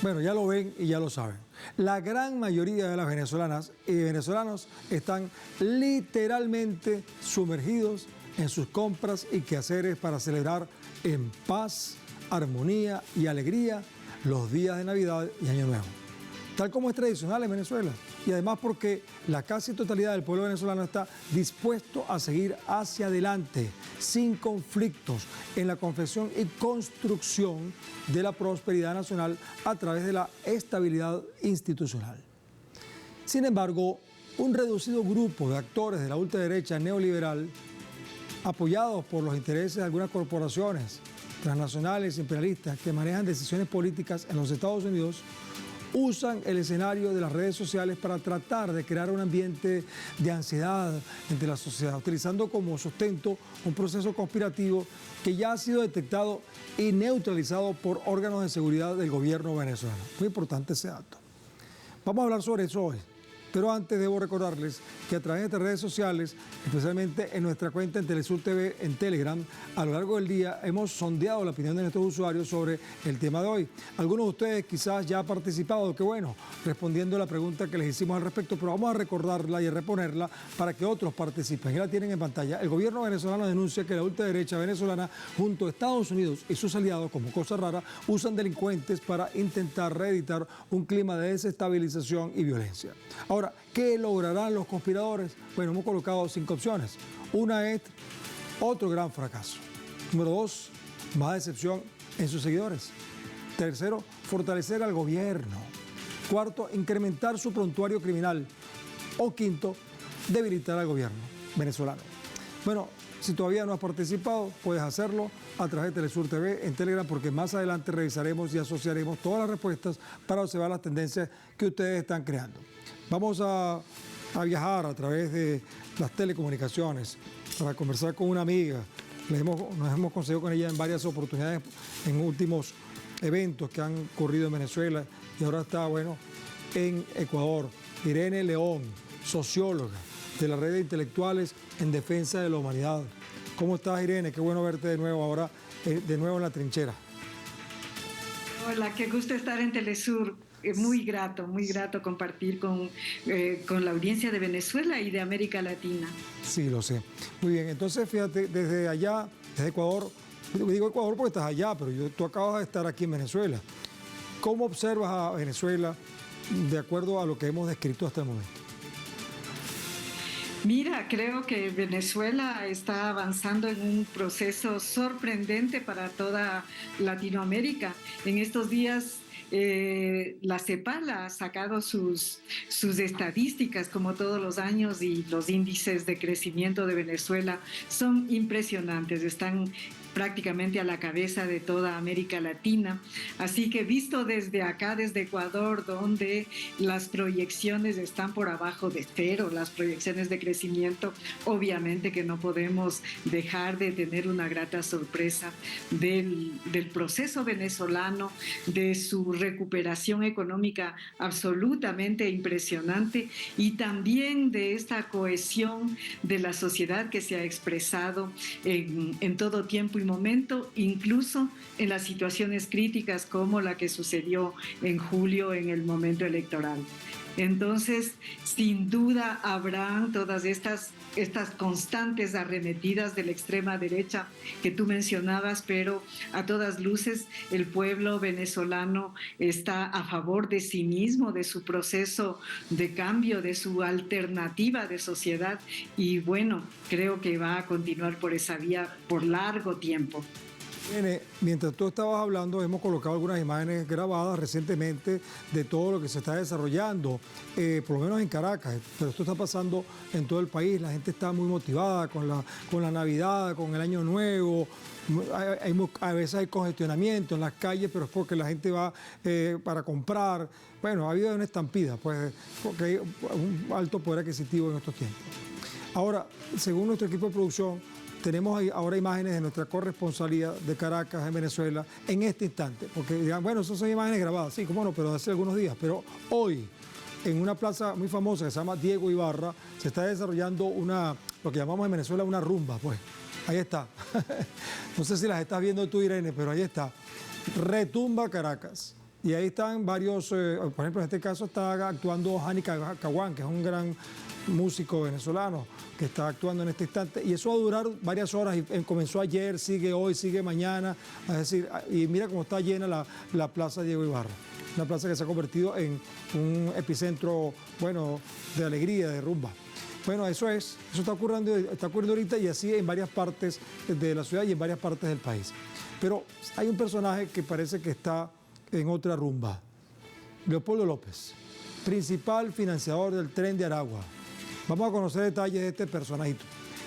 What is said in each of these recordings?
Bueno, ya lo ven y ya lo saben. La gran mayoría de las venezolanas y venezolanos están literalmente sumergidos en sus compras y quehaceres para celebrar en paz, armonía y alegría los días de Navidad y Año Nuevo, tal como es tradicional en Venezuela. Y además porque la casi totalidad del pueblo venezolano está dispuesto a seguir hacia adelante, sin conflictos, en la confección y construcción de la prosperidad nacional a través de la estabilidad institucional. Sin embargo, un reducido grupo de actores de la ultraderecha neoliberal, apoyados por los intereses de algunas corporaciones transnacionales imperialistas que manejan decisiones políticas en los Estados Unidos, usan el escenario de las redes sociales para tratar de crear un ambiente de ansiedad entre la sociedad, utilizando como sustento un proceso conspirativo que ya ha sido detectado y neutralizado por órganos de seguridad del gobierno venezolano. Muy importante ese dato. Vamos a hablar sobre eso hoy. Pero antes debo recordarles que a través de estas redes sociales, especialmente en nuestra cuenta en Telesur TV, en Telegram, a lo largo del día hemos sondeado la opinión de nuestros usuarios sobre el tema de hoy. Algunos de ustedes quizás ya han participado, qué bueno, respondiendo a la pregunta que les hicimos al respecto, pero vamos a recordarla y a reponerla para que otros participen. Ya la tienen en pantalla. El gobierno venezolano denuncia que la ultraderecha venezolana, junto a Estados Unidos y sus aliados, como cosa rara, usan delincuentes para intentar reeditar un clima de desestabilización y violencia. Ahora, ¿qué lograrán los conspiradores? Bueno, hemos colocado 5 opciones. Una es otro gran fracaso. Número 2, más decepción en sus seguidores. Tercero, fortalecer al gobierno. Cuarto, incrementar su prontuario criminal. O quinto, debilitar al gobierno venezolano. Bueno, si todavía no has participado, puedes hacerlo a través de Telesur TV en Telegram, porque más adelante revisaremos y asociaremos todas las respuestas para observar las tendencias que ustedes están creando. Vamos a viajar a través de las telecomunicaciones para conversar con una amiga. Nos hemos conseguido con ella en varias oportunidades en últimos eventos que han ocurrido en Venezuela y ahora está, bueno, en Ecuador. Irene León, socióloga de la red de intelectuales en defensa de la humanidad. ¿Cómo estás, Irene? Qué bueno verte de nuevo ahora, de nuevo en la trinchera. Hola, qué gusto estar en Telesur. Muy grato compartir con la audiencia de Venezuela y de América Latina. Sí, lo sé. Muy bien, entonces fíjate, desde allá, desde Ecuador, digo Ecuador porque estás allá, pero tú acabas de estar aquí en Venezuela. ¿Cómo observas a Venezuela de acuerdo a lo que hemos descrito hasta el momento? Mira, creo que Venezuela está avanzando en un proceso sorprendente para toda Latinoamérica. En estos días la CEPAL ha sacado sus estadísticas como todos los años y los índices de crecimiento de Venezuela son impresionantes, están prácticamente a la cabeza de toda América Latina. Así que visto desde acá, desde Ecuador, donde las proyecciones están por abajo de cero, las proyecciones de crecimiento, obviamente que no podemos dejar de tener una grata sorpresa del proceso venezolano, de su recuperación económica absolutamente impresionante y también de esta cohesión de la sociedad que se ha expresado en todo tiempo y momento, incluso en las situaciones críticas como la que sucedió en julio en el momento electoral. Entonces, sin duda habrán todas estas constantes arremetidas de la extrema derecha que tú mencionabas, pero a todas luces el pueblo venezolano está a favor de sí mismo, de su proceso de cambio, de su alternativa de sociedad y bueno, creo que va a continuar por esa vía por largo tiempo. Mientras tú estabas hablando, hemos colocado algunas imágenes grabadas recientemente de todo lo que se está desarrollando, por lo menos en Caracas, pero esto está pasando en todo el país. La gente está muy motivada con la Navidad, con el Año Nuevo. A veces hay congestionamiento en las calles, pero es porque la gente va para comprar. Bueno, ha habido una estampida, pues, porque hay un alto poder adquisitivo en estos tiempos. Ahora, según nuestro equipo de producción, tenemos ahora imágenes de nuestra corresponsalía de Caracas, en Venezuela, en este instante. Porque dirán, bueno, esas son imágenes grabadas, sí, cómo no, pero de hace algunos días. Pero hoy, en una plaza muy famosa que se llama Diego Ibarra, se está desarrollando lo que llamamos en Venezuela una rumba, pues. Ahí está. No sé si las estás viendo tú, Irene, pero ahí está. Retumba Caracas. Y ahí están varios, por ejemplo, en este caso está actuando Hani Caguán, que es un gran músico venezolano que está actuando en este instante, y eso va a durar varias horas, y comenzó ayer, sigue hoy, sigue mañana, es decir, y mira cómo está llena la Plaza Diego Ibarra, una plaza que se ha convertido en un epicentro, bueno, de alegría, de rumba. Bueno, eso está ocurriendo ahorita, y así en varias partes de la ciudad y en varias partes del país. Pero hay un personaje que parece que está en otra rumba, Leopoldo López, principal financiador del Tren de Aragua. Vamos a conocer detalles de este personajito.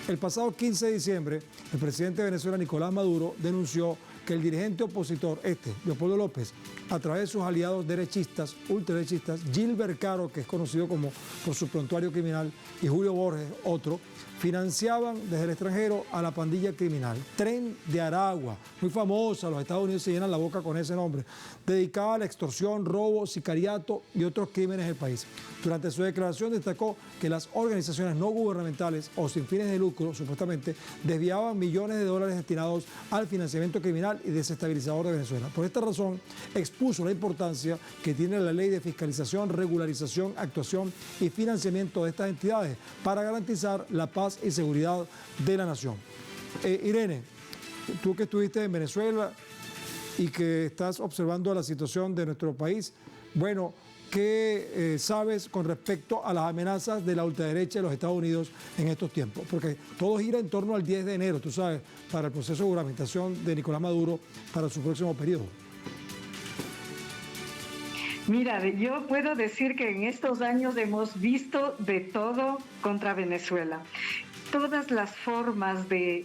El pasado 15 de diciembre, el presidente de Venezuela, Nicolás Maduro, denunció que el dirigente opositor, Leopoldo López, a través de sus aliados derechistas, ultraderechistas, Gilbert Caro, que es conocido por su prontuario criminal, y Julio Borges, otro, financiaban desde el extranjero a la pandilla criminal Tren de Aragua, muy famosa, los Estados Unidos se llenan la boca con ese nombre, dedicada a la extorsión, robo, sicariato y otros crímenes del país. Durante su declaración destacó que las organizaciones no gubernamentales o sin fines de lucro, supuestamente, desviaban millones de dólares destinados al financiamiento criminal y desestabilizador de Venezuela. Por esta razón, expuso la importancia que tiene la ley de fiscalización, regularización, actuación y financiamiento de estas entidades para garantizar la paz y seguridad de la nación. Irene, tú que estuviste en Venezuela y que estás observando la situación de nuestro país, bueno, ¿qué sabes con respecto a las amenazas de la ultraderecha de los Estados Unidos en estos tiempos? Porque todo gira en torno al 10 de enero, tú sabes, para el proceso de juramentación de Nicolás Maduro para su próximo periodo. Mira, yo puedo decir que en estos años hemos visto de todo contra Venezuela. Todas las formas de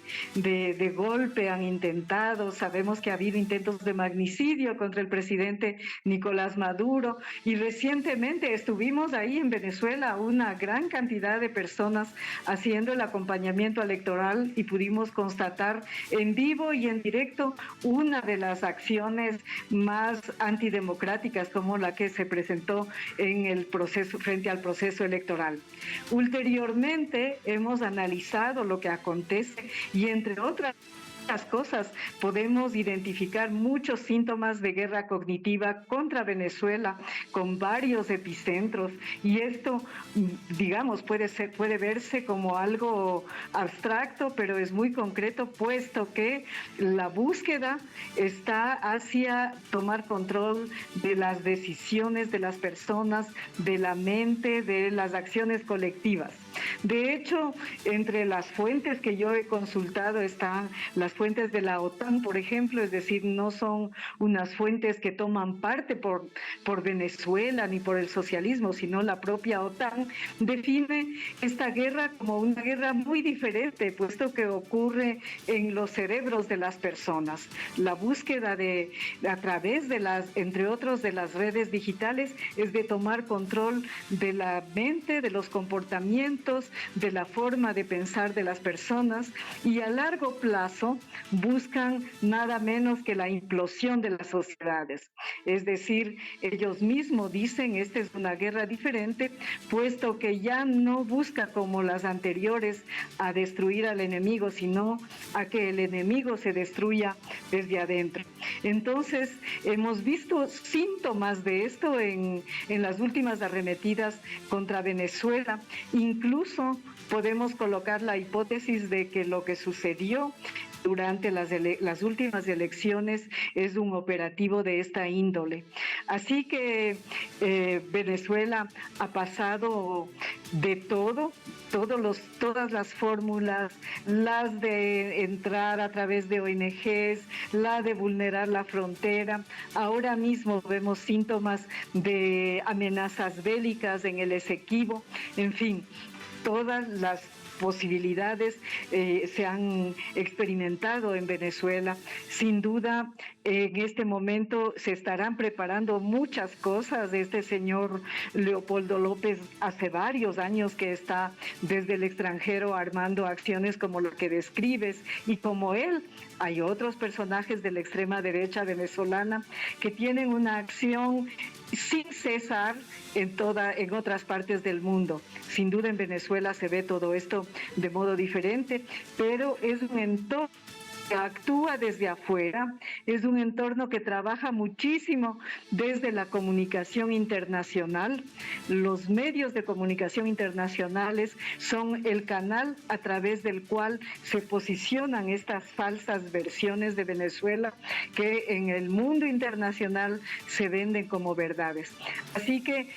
golpe han intentado. Sabemos que ha habido intentos de magnicidio contra el presidente Nicolás Maduro, y recientemente estuvimos ahí en Venezuela una gran cantidad de personas haciendo el acompañamiento electoral, y pudimos constatar en vivo y en directo una de las acciones más antidemocráticas, como la que se presentó en el proceso, frente al proceso electoral. Ulteriormente hemos analizado lo que acontece, y entre otras cosas podemos identificar muchos síntomas de guerra cognitiva contra Venezuela con varios epicentros, y esto, digamos, puede verse como algo abstracto, pero es muy concreto, puesto que la búsqueda está hacia tomar control de las decisiones de las personas, de la mente, de las acciones colectivas. De hecho, entre las fuentes que yo he consultado están las fuentes de la OTAN, por ejemplo, es decir, no son unas fuentes que toman parte por Venezuela ni por el socialismo, sino la propia OTAN define esta guerra como una guerra muy diferente, puesto que ocurre en los cerebros de las personas. La búsqueda a través de entre otros, de las redes digitales, es de tomar control de la mente, de los comportamientos, de la forma de pensar de las personas, y a largo plazo buscan nada menos que la implosión de las sociedades. Es decir, ellos mismos dicen, esta es una guerra diferente, puesto que ya no busca como las anteriores a destruir al enemigo, sino a que el enemigo se destruya desde adentro. Entonces, hemos visto síntomas de esto en las últimas arremetidas contra Venezuela. Incluso podemos colocar la hipótesis de que lo que sucedió durante las últimas elecciones es un operativo de esta índole. Así que Venezuela ha pasado de todo, todas las fórmulas, las de entrar a través de ONGs, la de vulnerar la frontera. Ahora mismo vemos síntomas de amenazas bélicas en el Esequibo. En fin, todas las posibilidades se han experimentado en Venezuela. Sin duda, en este momento se estarán preparando muchas cosas. Este señor Leopoldo López hace varios años que está desde el extranjero armando acciones como lo que describes, y como él, hay otros personajes de la extrema derecha venezolana que tienen una acción sin cesar en otras partes del mundo. Sin duda en Venezuela se ve todo esto de modo diferente, pero es un entorno que actúa desde afuera, es un entorno que trabaja muchísimo desde la comunicación internacional. Los medios de comunicación internacionales son el canal a través del cual se posicionan estas falsas versiones de Venezuela que en el mundo internacional se venden como verdades. Así que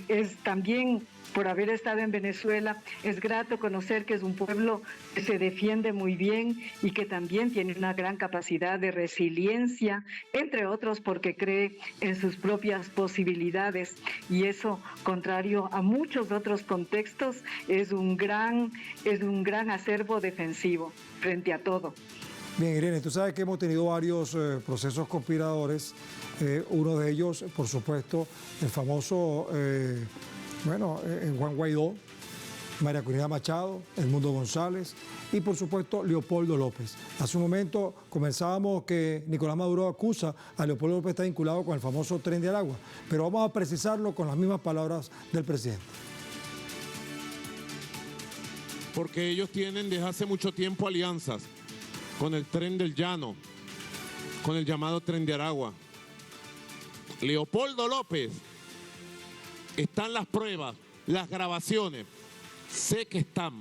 es también, por haber estado en Venezuela, es grato conocer que es un pueblo que se defiende muy bien y que también tiene una gran capacidad de resiliencia, entre otros porque cree en sus propias posibilidades, y eso, contrario a muchos otros contextos, es un gran acervo defensivo frente a todo. Bien, Irene, tú sabes que hemos tenido varios procesos conspiradores, uno de ellos, por supuesto, el famoso Juan Guaidó, María Corina Machado, Edmundo González y, por supuesto, Leopoldo López. Hace un momento comenzábamos que Nicolás Maduro acusa a Leopoldo López de estar vinculado con el famoso Tren de Aragua, pero vamos a precisarlo con las mismas palabras del presidente. Porque ellos tienen desde hace mucho tiempo alianzas con el Tren del Llano, con el llamado Tren de Aragua. Leopoldo López, están las pruebas, las grabaciones, sé que están.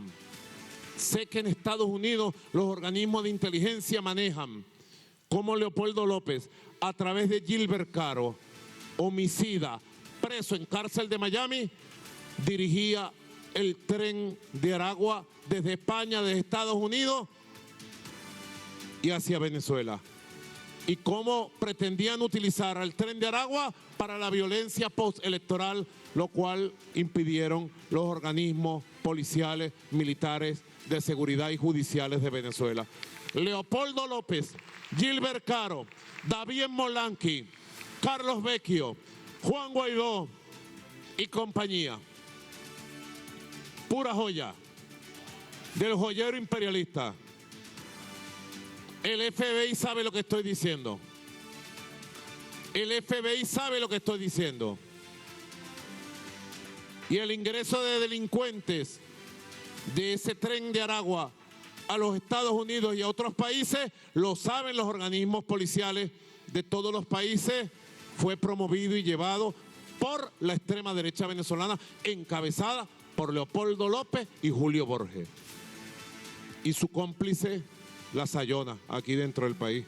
Sé que en Estados Unidos los organismos de inteligencia manejan cómo Leopoldo López, a través de Gilbert Caro, homicida, preso en cárcel de Miami, dirigía el Tren de Aragua desde España, desde Estados Unidos y hacia Venezuela. Y cómo pretendían utilizar al Tren de Aragua para la violencia postelectoral, lo cual impidieron los organismos policiales, militares, de seguridad y judiciales de Venezuela. Leopoldo López, Gilbert Caro, David Molanqui, Carlos Vecchio, Juan Guaidó y compañía. Pura joya del joyero imperialista. El FBI sabe lo que estoy diciendo. El FBI sabe lo que estoy diciendo. Y el ingreso de delincuentes de ese Tren de Aragua a los Estados Unidos y a otros países, lo saben los organismos policiales de todos los países, fue promovido y llevado por la extrema derecha venezolana, encabezada por Leopoldo López y Julio Borges. Y su cómplice, la Sayona, aquí dentro del país.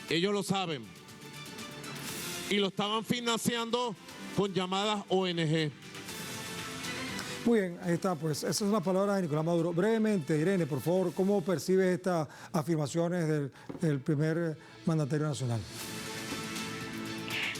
Ellos lo saben. Y lo estaban financiando con llamadas ONG. Muy bien, ahí está, pues esas son las palabras de Nicolás Maduro. Brevemente, Irene, por favor, ¿cómo percibes estas afirmaciones del primer mandatario nacional?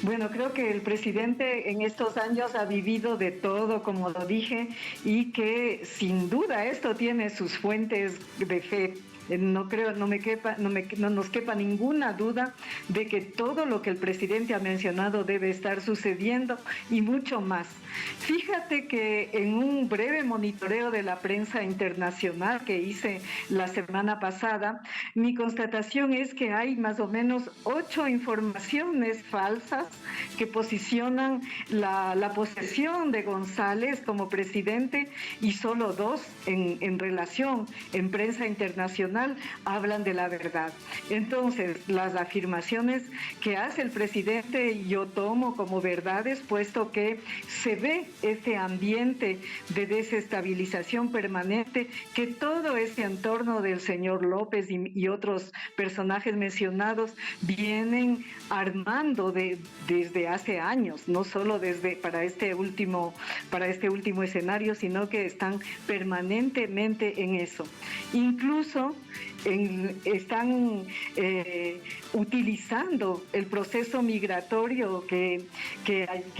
Bueno, creo que el presidente en estos años ha vivido de todo, como lo dije, y que sin duda esto tiene sus fuentes de fe. No nos quepa ninguna duda de que todo lo que el presidente ha mencionado debe estar sucediendo y mucho más. Fíjate que en un breve monitoreo de la prensa internacional que hice la semana pasada, mi constatación es que hay más o menos 8 informaciones falsas que posicionan la posesión de González como presidente, y solo 2 en relación en prensa internacional hablan de la verdad. Entonces, las afirmaciones que hace el presidente yo tomo como verdades, puesto que se ve este ambiente de desestabilización permanente que todo este entorno del señor López y otros personajes mencionados vienen armando desde hace años, no solo para este último escenario, sino que están permanentemente en eso. Incluso están utilizando el proceso migratorio que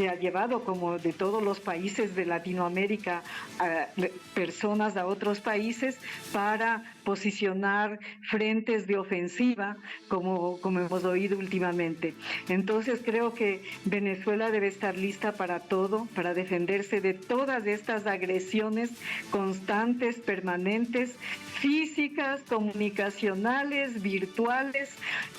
ha llevado, como de todos los países de Latinoamérica, a personas a otros países para posicionar frentes de ofensiva, como hemos oído últimamente. Entonces creo que Venezuela debe estar lista para todo, para defenderse de todas estas agresiones constantes, permanentes, físicas, comunicativas, comunicacionales, virtuales,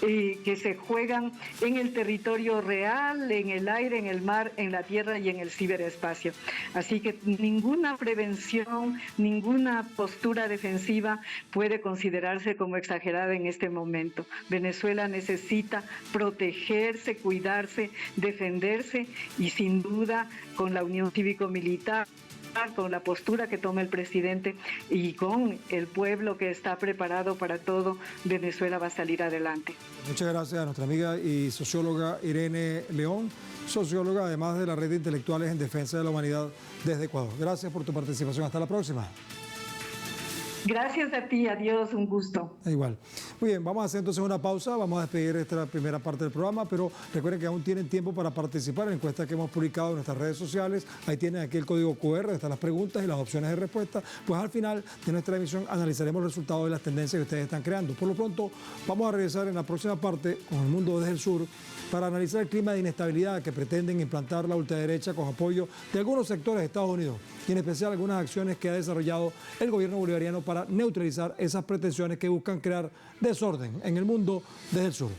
que se juegan en el territorio real, en el aire, en el mar, en la tierra y en el ciberespacio. Así que ninguna prevención, ninguna postura defensiva puede considerarse como exagerada en este momento. Venezuela necesita protegerse, cuidarse, defenderse y sin duda con la unión cívico-militar, con la postura que toma el presidente y con el pueblo que está preparado para todo, Venezuela va a salir adelante. Muchas gracias a nuestra amiga y socióloga Irene León, socióloga además de la Red de Intelectuales en Defensa de la Humanidad desde Ecuador. Gracias por tu participación. Hasta la próxima. Gracias a ti, adiós, un gusto. Igual. Muy bien, vamos a hacer entonces una pausa, vamos a despedir esta primera parte del programa, pero recuerden que aún tienen tiempo para participar en la encuesta que hemos publicado en nuestras redes sociales. Ahí tienen aquí el código QR, donde están las preguntas y las opciones de respuesta. Pues al final de nuestra emisión analizaremos los resultados de las tendencias que ustedes están creando. Por lo pronto, vamos a regresar en la próxima parte con El Mundo desde el Sur para analizar el clima de inestabilidad que pretenden implantar la ultraderecha con apoyo de algunos sectores de Estados Unidos y en especial algunas acciones que ha desarrollado el gobierno bolivariano para neutralizar esas pretensiones que buscan crear desorden en el mundo desde el sur.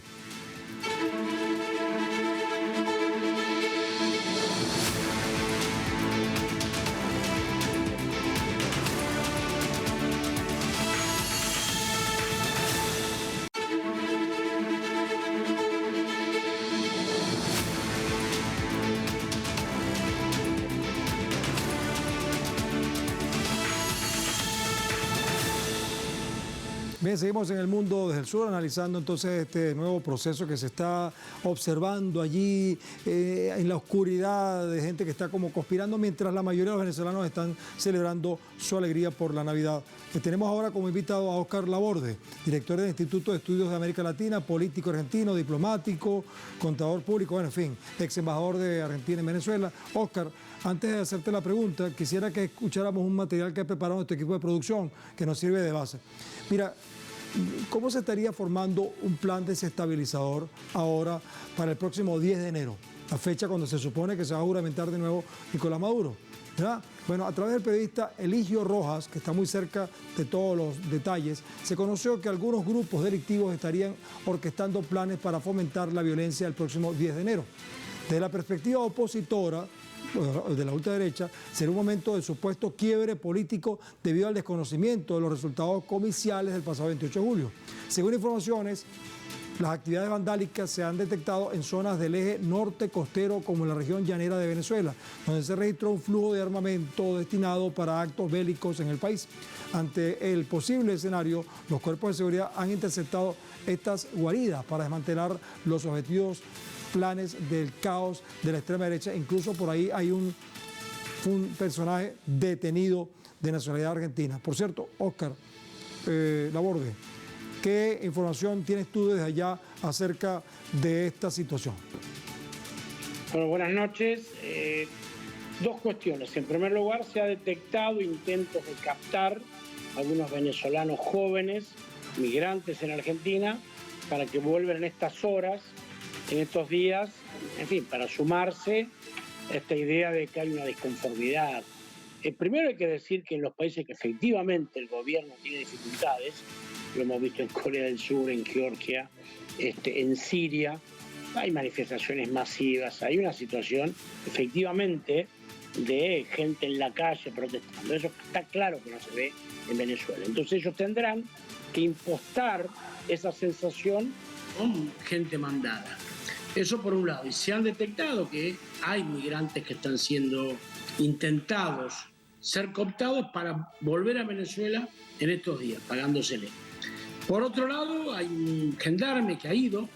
Bien, seguimos en El Mundo desde el Sur, analizando entonces este nuevo proceso que se está observando allí en la oscuridad de gente que está como conspirando, mientras la mayoría de los venezolanos están celebrando su alegría por la Navidad. Tenemos ahora como invitado a Óscar Laborde, director del Instituto de Estudios de América Latina, político argentino, diplomático, contador público, bueno, en fin, ex embajador de Argentina en Venezuela. Óscar, antes de hacerte la pregunta, quisiera que escucháramos un material que ha preparado nuestro equipo de producción que nos sirve de base. Mira, ¿cómo se estaría formando un plan desestabilizador ahora para el próximo 10 de enero? La fecha cuando se supone que se va a juramentar de nuevo Nicolás Maduro, ¿verdad? Bueno, a través del periodista Eligio Rojas, que está muy cerca de todos los detalles, se conoció que algunos grupos delictivos estarían orquestando planes para fomentar la violencia el próximo 10 de enero. Desde la perspectiva opositora, de la ultraderecha, será un momento de supuesto quiebre político debido al desconocimiento de los resultados comiciales del pasado 28 de julio. Según informaciones, las actividades vandálicas se han detectado en zonas del eje norte costero como en la región llanera de Venezuela, donde se registró un flujo de armamento destinado para actos bélicos en el país. Ante el posible escenario, los cuerpos de seguridad han interceptado estas guaridas para desmantelar los objetivos planes del caos de la extrema derecha. Incluso por ahí hay un personaje detenido de nacionalidad argentina. Por cierto, Óscar Laborde, ¿qué información tienes tú desde allá acerca de esta situación? Bueno, buenas noches. Dos cuestiones. En primer lugar, se ha detectado intentos de captar a algunos venezolanos jóvenes, migrantes en Argentina, para que vuelvan en estas horas, en estos días, en fin, para sumarse a esta idea de que hay una disconformidad. Primero hay que decir que en los países que efectivamente el gobierno tiene dificultades, lo hemos visto en Corea del Sur, en Georgia, en Siria, hay manifestaciones masivas, hay una situación efectivamente de gente en la calle protestando. Eso está claro que no se ve en Venezuela. Entonces ellos tendrán que impostar esa sensación con gente mandada. Eso por un lado. Y se han detectado que hay migrantes que están siendo intentados ser cooptados para volver a Venezuela en estos días, pagándosele. Por otro lado, hay un gendarme que ha ido,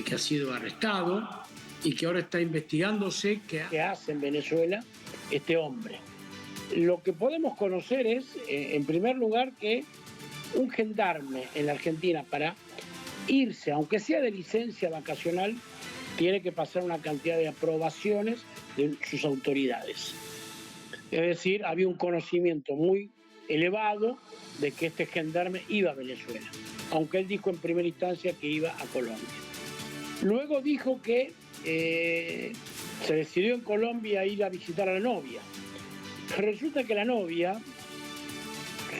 que ha sido arrestado y que ahora está investigándose qué hace en Venezuela este hombre. Lo que podemos conocer es, en primer lugar, que un gendarme en la Argentina para irse, aunque sea de licencia vacacional, tiene que pasar una cantidad de aprobaciones de sus autoridades. Es decir, había un conocimiento muy elevado de que este gendarme iba a Venezuela, aunque él dijo en primera instancia que iba a Colombia. Luego dijo que se decidió en Colombia ir a visitar a la novia. Resulta que la novia,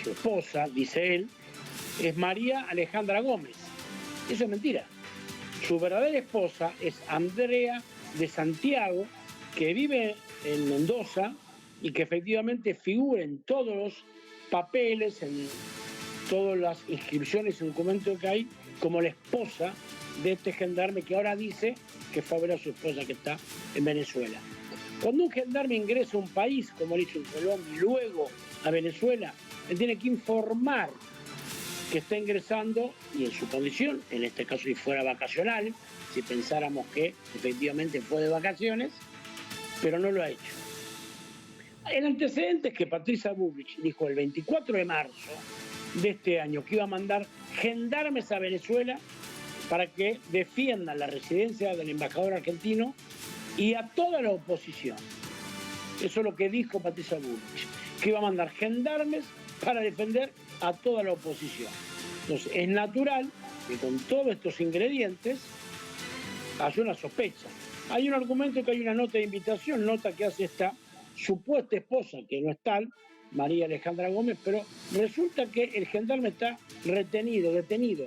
su esposa, dice él, es María Alejandra Gómez. Eso es mentira. Su verdadera esposa es Andrea de Santiago, que vive en Mendoza y que efectivamente figura en todos los papeles, en todas las inscripciones y documentos que hay, como la esposa de este gendarme que ahora dice que fue a ver a su esposa que está en Venezuela. Cuando un gendarme ingresa a un país, como lo hizo en Colombia, y luego a Venezuela, él tiene que informar que está ingresando y en su condición, en este caso si fuera vacacional, si pensáramos que efectivamente fue de vacaciones, pero no lo ha hecho. El antecedente es que Patricia Bullrich dijo el 24 de marzo de este año que iba a mandar gendarmes a Venezuela para que defiendan la residencia del embajador argentino y a toda la oposición. Eso es lo que dijo Patricia Bullrich, que iba a mandar gendarmes para defender a toda la oposición. Entonces, es natural que con todos estos ingredientes haya una sospecha. Hay un argumento que hay una nota de invitación, nota que hace esta supuesta esposa, que no es tal, María Alejandra Gómez, pero resulta que el gendarme está retenido, detenido.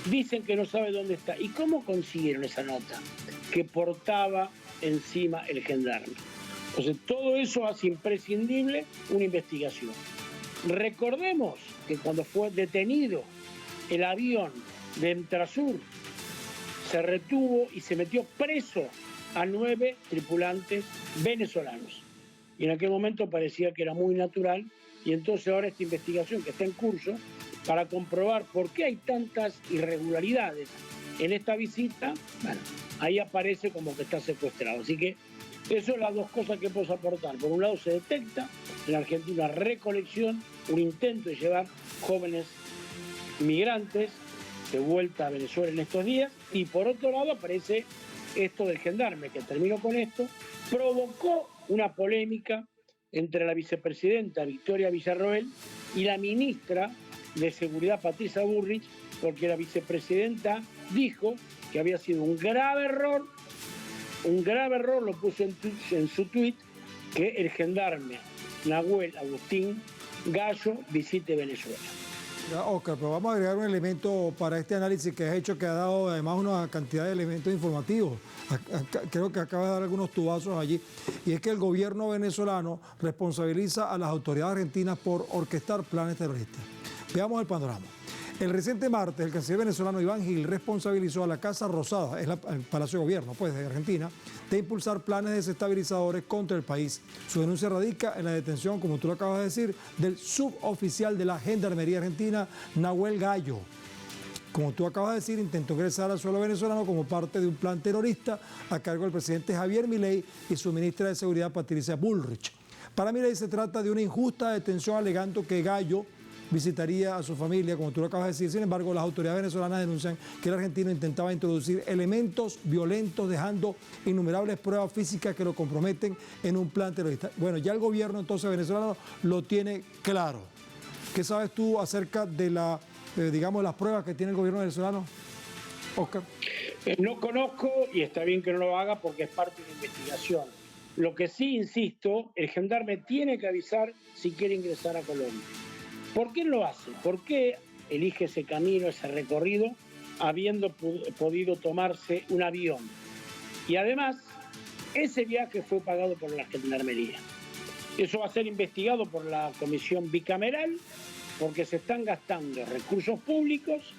Dicen que no sabe dónde está. ¿Y cómo consiguieron esa nota? Que portaba encima el gendarme. Entonces, todo eso hace imprescindible una investigación. Recordemos que cuando fue detenido el avión de Entrasur, se retuvo y se metió preso a 9 tripulantes venezolanos. Y en aquel momento parecía que era muy natural, y entonces ahora esta investigación que está en curso para comprobar por qué hay tantas irregularidades en esta visita, bueno, ahí aparece como que está secuestrado. Así que eso son las dos cosas que puedo aportar. Por un lado se detecta en Argentina una recolección, un intento de llevar jóvenes migrantes de vuelta a Venezuela en estos días, y por otro lado aparece esto del gendarme, que termino con esto, provocó una polémica entre la vicepresidenta Victoria Villarroel y la ministra de Seguridad Patricia Bullrich, porque la vicepresidenta dijo que había sido un grave error, lo puso en su tuit, que el gendarme Nahuel Agustín Gallo visite Venezuela. Oscar, pero vamos a agregar un elemento para este análisis que has hecho, que ha dado además una cantidad de elementos informativos. Creo que acaba de dar algunos tubazos allí. Y es que el gobierno venezolano responsabiliza a las autoridades argentinas por orquestar planes terroristas. Veamos el panorama. El reciente martes, el canciller venezolano Iván Gil responsabilizó a la Casa Rosada, el Palacio de Gobierno de Argentina, de impulsar planes desestabilizadores contra el país. Su denuncia radica en la detención, como tú lo acabas de decir, del suboficial de la Gendarmería Argentina, Nahuel Gallo. Como tú acabas de decir, intentó ingresar al suelo venezolano como parte de un plan terrorista a cargo del presidente Javier Milei y su ministra de Seguridad, Patricia Bullrich. Para Milei se trata de una injusta detención, alegando que Gallo visitaría a su familia, como tú lo acabas de decir. Sin embargo, las autoridades venezolanas denuncian que el argentino intentaba introducir elementos violentos, dejando innumerables pruebas físicas que lo comprometen en un plan terrorista. Bueno, ya el gobierno entonces venezolano lo tiene claro. ¿Qué sabes tú acerca de las pruebas que tiene el gobierno venezolano, Oscar? No conozco, y está bien que no lo haga porque es parte de la investigación. Lo que sí, insisto, el gendarme tiene que avisar si quiere ingresar a Colombia. ¿Por qué lo hace? ¿Por qué elige ese camino, ese recorrido, habiendo podido tomarse un avión? Y además, ese viaje fue pagado por la Gendarmería. Eso va a ser investigado por la comisión bicameral, porque se están gastando recursos públicos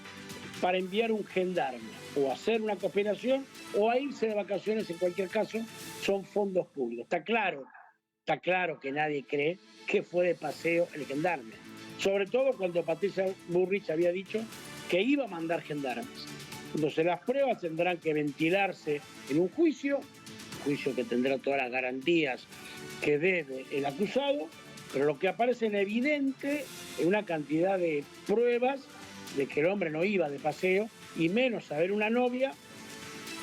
para enviar un gendarme, o hacer una cooperación, o a irse de vacaciones. En cualquier caso, son fondos públicos. Está claro que nadie cree que fue de paseo el gendarme. Sobre todo cuando Patricia Bullrich había dicho que iba a mandar gendarmes. Entonces las pruebas tendrán que ventilarse en un juicio que tendrá todas las garantías que debe el acusado, pero lo que aparece en evidente es una cantidad de pruebas de que el hombre no iba de paseo, y menos a ver una novia,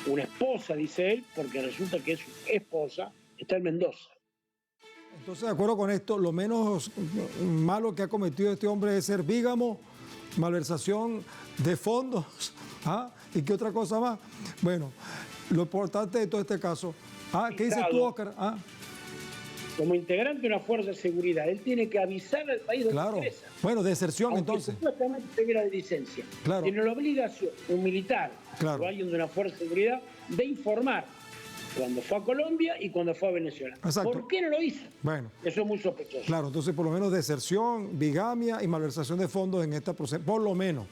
una esposa, dice él, porque resulta que su esposa está en Mendoza. Entonces, de acuerdo con esto, lo menos malo que ha cometido este hombre es ser bígamo, malversación de fondos, ¿y qué otra cosa más? Bueno, lo importante de todo este caso, ¿qué dices tú, Oscar? como integrante de una fuerza de seguridad, él tiene que avisar al país donde ingresa. Bueno, deserción aunque entonces. Supuestamente tenga la licencia. Claro. Tiene la obligación, un militar o alguien de una fuerza de seguridad, de informar cuando fue a Colombia y cuando fue a Venezuela. Exacto. ¿Por qué no lo hizo? Bueno. Eso es muy sospechoso. Claro, entonces por lo menos deserción, bigamia y malversación de fondos en esta proceso, por lo menos.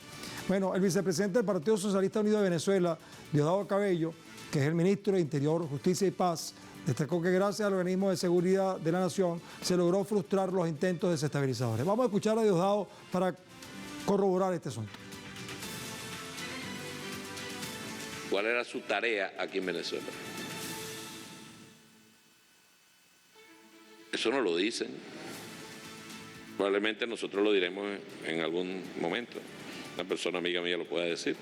Bueno, el vicepresidente del Partido Socialista Unido de Venezuela, Diosdado Cabello, que es el ministro de Interior, Justicia y Paz, destacó que gracias al organismo de seguridad de la nación se logró frustrar los intentos desestabilizadores. Vamos a escuchar a Diosdado para corroborar este asunto. ¿Cuál era su tarea aquí en Venezuela? Eso no lo dicen. Probablemente nosotros lo diremos en algún momento. Una persona amiga mía lo puede decir.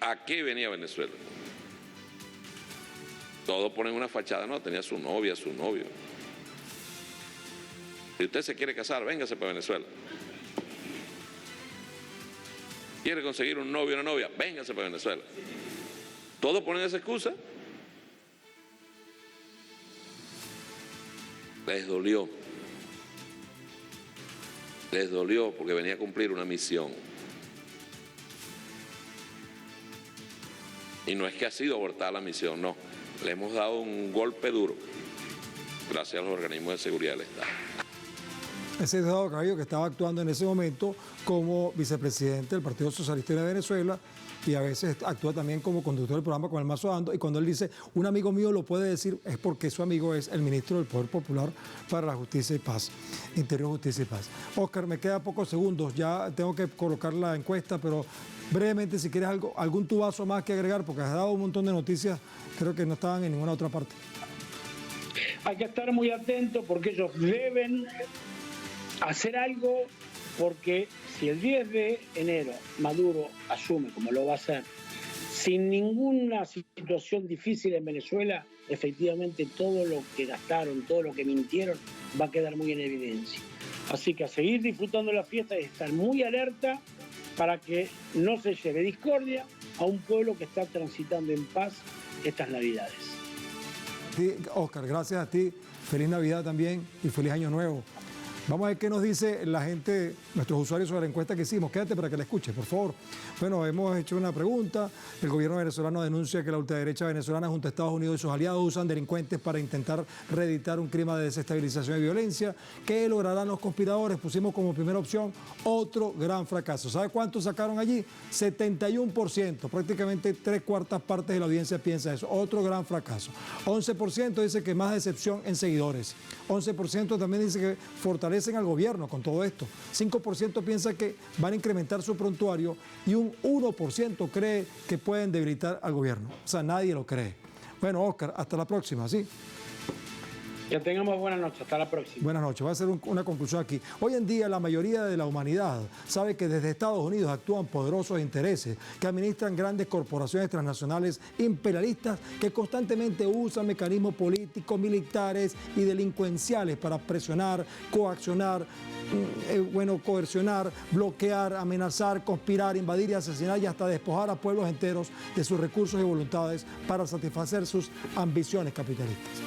¿A qué venía Venezuela? Todos ponen una fachada, no, tenía su novia, su novio. Si usted se quiere casar, véngase para Venezuela. ¿Quiere conseguir un novio o una novia? Véngase para Venezuela. ¿Todos ponen esa excusa? Les dolió. Les dolió porque venía a cumplir una misión. Y no es que ha sido abortada la misión, no. Le hemos dado un golpe duro gracias a los organismos de seguridad del Estado. Ese es Diosdado Cabello, que estaba actuando en ese momento como vicepresidente del Partido Socialista de Venezuela y a veces actúa también como conductor del programa con el Mazo Dando, y cuando él dice un amigo mío lo puede decir es porque su amigo es el ministro del Poder Popular para la Justicia y Paz, Interior, Justicia y Paz. Oscar, me queda pocos segundos, ya tengo que colocar la encuesta, pero brevemente si quieres algún tubazo más que agregar, porque has dado un montón de noticias, creo que no estaban en ninguna otra parte. Hay que estar muy atentos porque ellos deben hacer algo, porque si el 10 de enero Maduro asume, como lo va a hacer, sin ninguna situación difícil en Venezuela, efectivamente todo lo que gastaron, todo lo que mintieron, va a quedar muy en evidencia. Así que a seguir disfrutando la fiesta y estar muy alerta para que no se lleve discordia a un pueblo que está transitando en paz estas Navidades. Sí, Oscar, gracias a ti. Feliz Navidad también y feliz Año Nuevo. Vamos a ver qué nos dice la gente, nuestros usuarios, sobre la encuesta que hicimos. Quédate para que la escuches, por favor. Bueno, hemos hecho una pregunta. El gobierno venezolano denuncia que la ultraderecha venezolana junto a Estados Unidos y sus aliados usan delincuentes para intentar reeditar un clima de desestabilización y violencia. ¿Qué lograrán los conspiradores? Pusimos como primera opción otro gran fracaso. ¿Sabe cuánto sacaron allí? 71%. Prácticamente 3/4 partes de la audiencia piensa eso. Otro gran fracaso. 11% dice que más decepción en seguidores. 11% también dice que fortalecen al gobierno con todo esto. 5% piensa que van a incrementar su prontuario y un 1% cree que pueden debilitar al gobierno. O sea, nadie lo cree. Bueno, Oscar, hasta la próxima, ¿sí? Que tengamos buenas noches, hasta la próxima. Buenas noches, voy a hacer una conclusión aquí. Hoy en día la mayoría de la humanidad sabe que desde Estados Unidos actúan poderosos intereses que administran grandes corporaciones transnacionales imperialistas que constantemente usan mecanismos políticos, militares y delincuenciales para presionar, coaccionar, coercionar, bloquear, amenazar, conspirar, invadir y asesinar y hasta despojar a pueblos enteros de sus recursos y voluntades para satisfacer sus ambiciones capitalistas.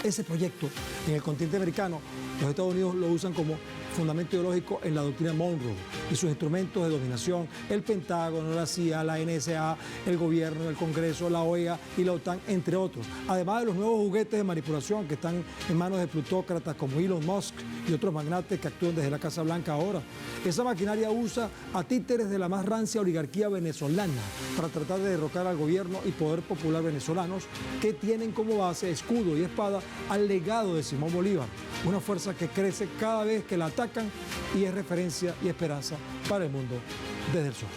Ese proyecto en el continente americano, los Estados Unidos lo usan como fundamento ideológico en la doctrina Monroe y sus instrumentos de dominación, el Pentágono, la CIA, la NSA, el gobierno, el Congreso, la OEA y la OTAN, entre otros. Además de los nuevos juguetes de manipulación que están en manos de plutócratas como Elon Musk y otros magnates que actúan desde la Casa Blanca ahora. Esa maquinaria usa a títeres de la más rancia oligarquía venezolana para tratar de derrocar al gobierno y poder popular venezolanos que tienen como base, escudo y espada al legado de Simón Bolívar, una fuerza que crece cada vez que la atacan y es referencia y esperanza para el mundo desde el sur.